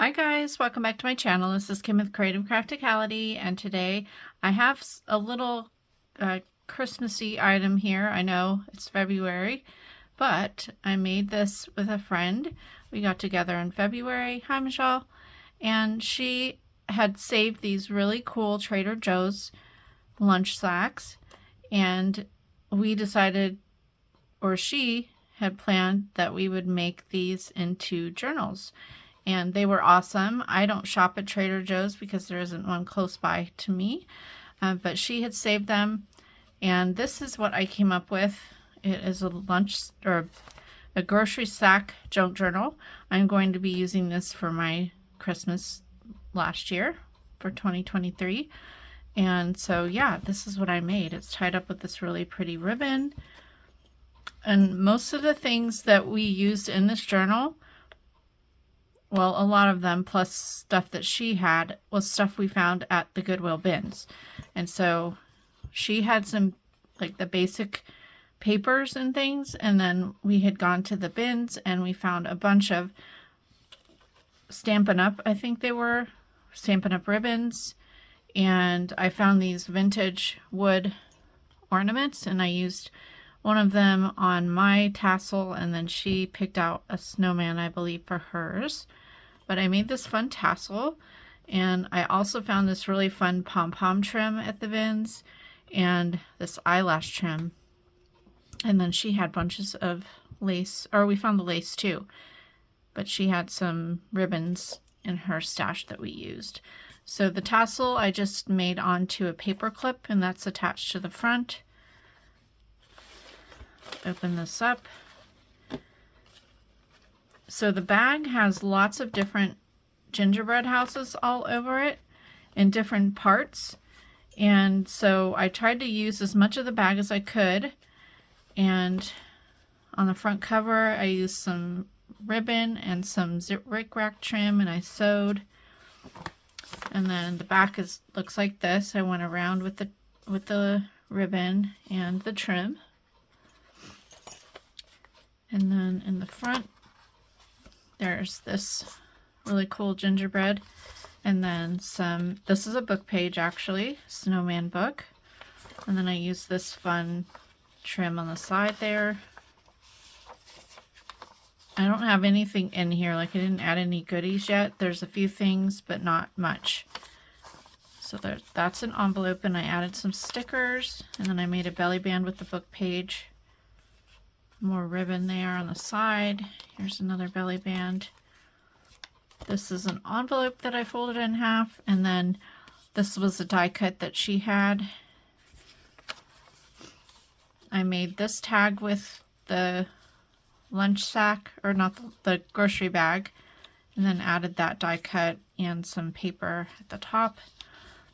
Hi guys, welcome back to my channel. This is Kim with Creative Crafticality, and today I have a little Christmassy item here. I know it's February, but I made this with a friend. We got together in February. Hi Michelle. And she had saved these really cool Trader Joe's lunch sacks, and we decided, or she had planned, that we would make these into journals. And they were awesome. I don't shop at Trader Joe's because there isn't one close by to me, but she had saved them, and this is what I came up with. It is a lunch or a grocery sack junk journal. I'm going to be using this for my Christmas last year for 2023. And so yeah, this is what I made. It's tied up with this really pretty ribbon. And most of the things that we used in this journal, well, a lot of them, plus stuff that she had, was stuff we found at the Goodwill bins. And so she had some, like, the basic papers and things, and then we had gone to the bins and we found a bunch of Stampin' Up, I think they were, Stampin' Up ribbons, and I found these vintage wood ornaments, and I used one of them on my tassel, and then she picked out a snowman, I believe, for hers. But I made this fun tassel, and I also found this really fun pom-pom trim at the bins, and this eyelash trim. And then she had bunches of lace, or we found the lace too, but she had some ribbons in her stash that we used. So the tassel I just made onto a paper clip, and that's attached to the front. Open this up. So the bag has lots of different gingerbread houses all over it in different parts. And so I tried to use as much of the bag as I could. And on the front cover, I used some ribbon and some rickrack trim, and I sewed. And then the back looks like this. I went around with the ribbon and the trim. And then in the front, there's this really cool gingerbread, and then some, this is a book page actually, snowman book. And then I used this fun trim on the side there. I don't have anything in here, like I didn't add any goodies yet. There's a few things, but not much. So that's an envelope, and I added some stickers, and then I made a belly band with the book page. More ribbon there on the side. Here's another belly band. This is an envelope that I folded in half, and then this was a die cut that she had. I made this tag with the lunch sack, or not the grocery bag, and then added that die cut and some paper at the top.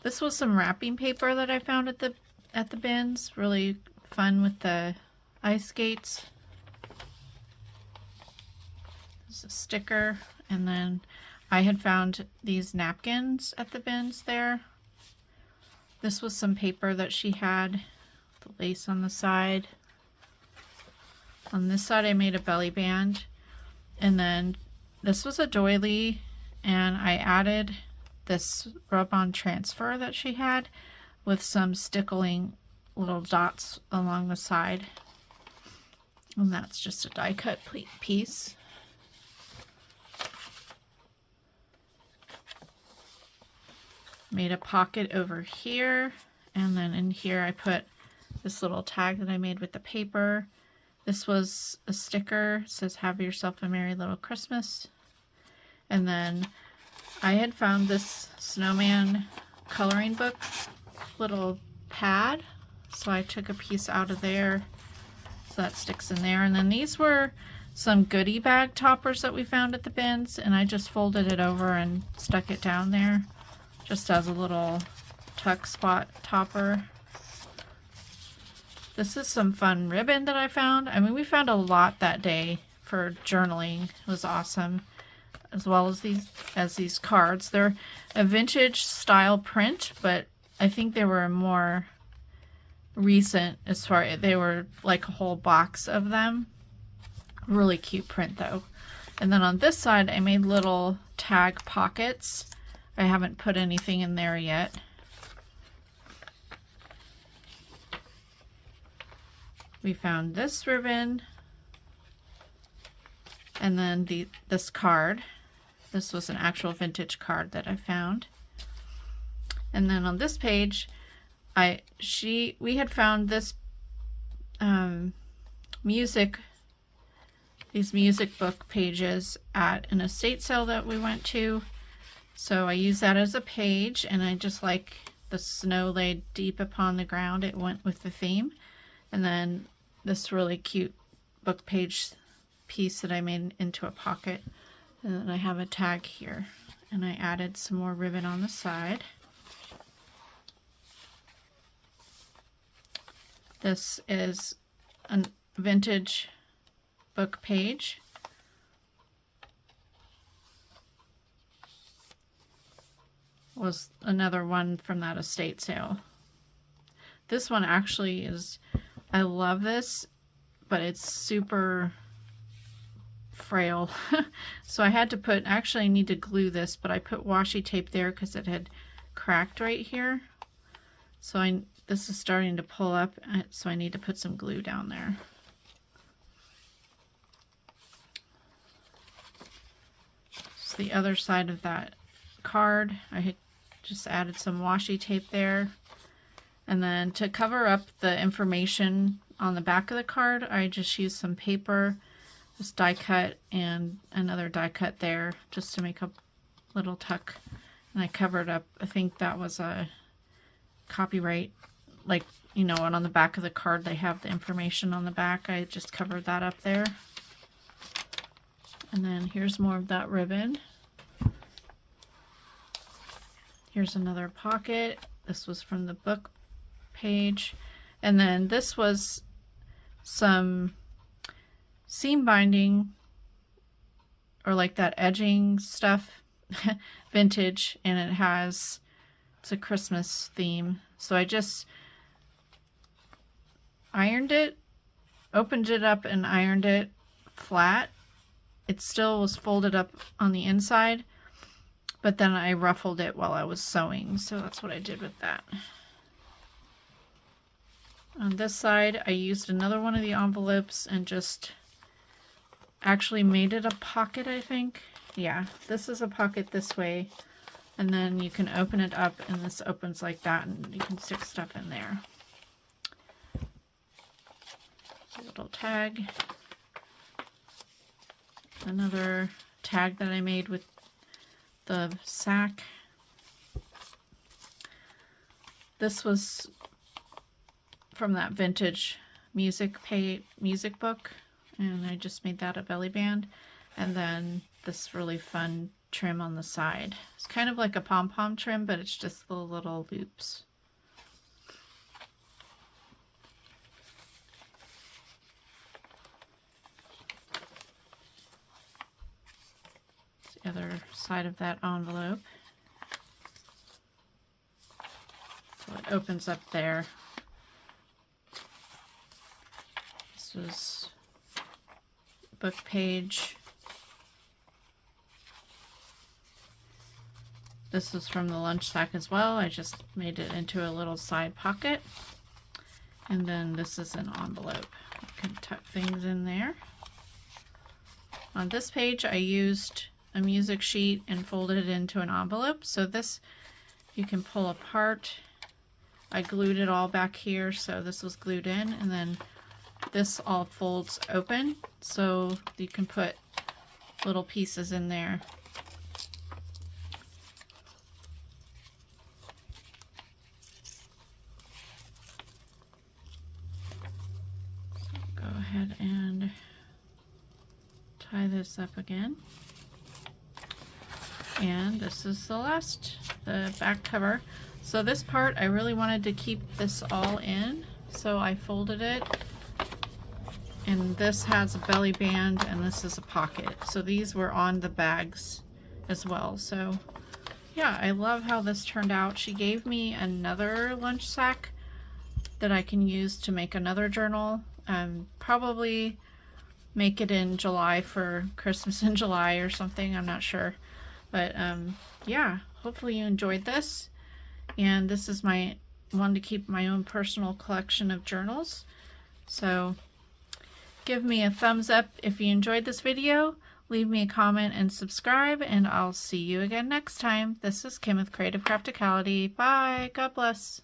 This was some wrapping paper that I found at the bins. Really fun with the ice skates. There's a sticker, and then I had found these napkins at the bins there. This was some paper that she had, the lace on the side. On this side I made a belly band, and then this was a doily, and I added this rub-on transfer that she had with some stickling little dots along the side. And that's just a die cut piece. Made a pocket over here, and then in here I put this little tag that I made with the paper. This was a sticker. It says, "Have yourself a merry little Christmas." And then I had found this snowman coloring book little pad, so I took a piece out of there. So that sticks in there. And then these were some goodie bag toppers that we found at the bins, and I just folded it over and stuck it down there just as a little tuck spot topper. This is some fun ribbon that I found. I mean, we found a lot that day for journaling. It was awesome. As well as these cards. They're a vintage style print, but I think they were more recent as far, they were like a whole box of them. Really cute print though. And then on this side, I made little tag pockets. I haven't put anything in there yet. We found this ribbon, and then this card. This was an actual vintage card that I found. And then on this page, we had found this these music book pages at an estate sale that we went to. So I used that as a page, and I just like the snow laid deep upon the ground. It went with the theme. And then this really cute book page piece that I made into a pocket. And then I have a tag here, and I added some more ribbon on the side. This is a vintage book page. Was another one from that estate sale. This one actually is, I love this, but it's super frail. So I had to put, actually I need to glue this, but I put washi tape there because it had cracked right here. So this is starting to pull up, so I need to put some glue down there. It's the other side of that card. I had just added some washi tape there. And then to cover up the information on the back of the card, I just used some paper, this die cut, and another die cut there just to make a little tuck. And I covered up, I think that was a copyright, like, you know, and on the back of the card they have the information on the back. I just covered that up there. And then here's more of that ribbon. Here's another pocket. This was from the book page. And then this was some seam binding, or like that edging stuff, vintage, and it's a Christmas theme. So I just ironed it, opened it up and ironed it flat. It still was folded up on the inside, but then I ruffled it while I was sewing. So that's what I did with that. On this side, I used another one of the envelopes and just actually made it a pocket, I think. Yeah, this is a pocket this way. And then you can open it up, and this opens like that, and you can stick stuff in there. A little tag. Another tag that I made with the sack. This was from that vintage music book, and I just made that a belly band. And then this really fun trim on the side. It's kind of like a pom-pom trim, but it's just the little loops. The other side of that envelope. So it opens up there. This was book page. This is from the lunch sack as well. I just made it into a little side pocket. And then this is an envelope. You can tuck things in there. On this page, I used a music sheet and folded it into an envelope. So this you can pull apart. I glued it all back here, so this was glued in, and then this all folds open, so you can put little pieces in there. Go ahead and tie this up again. And this is the back cover. So this part, I really wanted to keep this all in, so I folded it. And this has a belly band, and this is a pocket. So these were on the bags as well. So yeah, I love how this turned out. She gave me another lunch sack that I can use to make another journal. Probably make it in July for Christmas in July or something. I'm not sure. But yeah, hopefully you enjoyed this. And this is my one to keep my own personal collection of journals. So give me a thumbs up if you enjoyed this video. Leave me a comment and subscribe, and I'll see you again next time. This is Kim with Creative Crafticality. Bye. God bless.